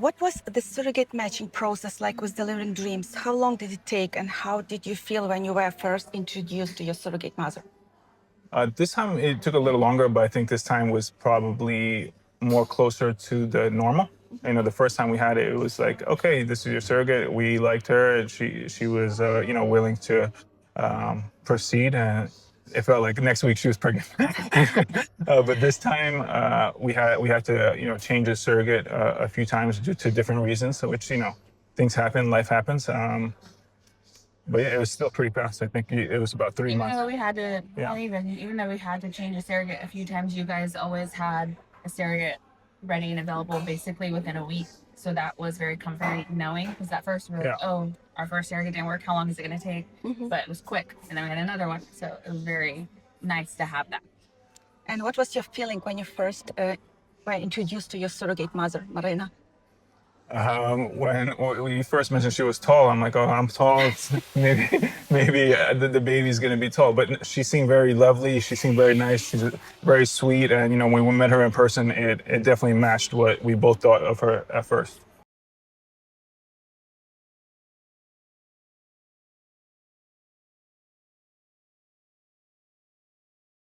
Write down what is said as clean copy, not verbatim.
What was the surrogate matching process like with delivering dreams? How long did it take, and how did you feel when you were first introduced to your surrogate mother? This time it took a little longer, but I think this time was probably more closer to the normal. The first time we had it, it was like, okay, this is your surrogate. We liked her, and she was, willing to proceed, and it felt like next week she was pregnant. But this time we had to change the surrogate a few times due to different reasons, so which things happen, life happens. But yeah, it was still pretty fast. I think it was about 3 months. Even though we had to, Yeah. even though we had to change a surrogate a few times, you guys always had a surrogate ready and available basically within a week. So that was very comforting knowing, because at first we were like, Yeah. oh, our first surrogate didn't work. How long is it going to take? But it was quick. And then we had another one. So it was very nice to have that. And what was your feeling when you first were introduced to your surrogate mother, Marina? When you first mentioned she was tall, I'm like, oh, I'm tall. Maybe the baby's gonna be tall. But she seemed very lovely. She seemed very nice. She's very sweet. And when we met her in person, it definitely matched what we both thought of her at first.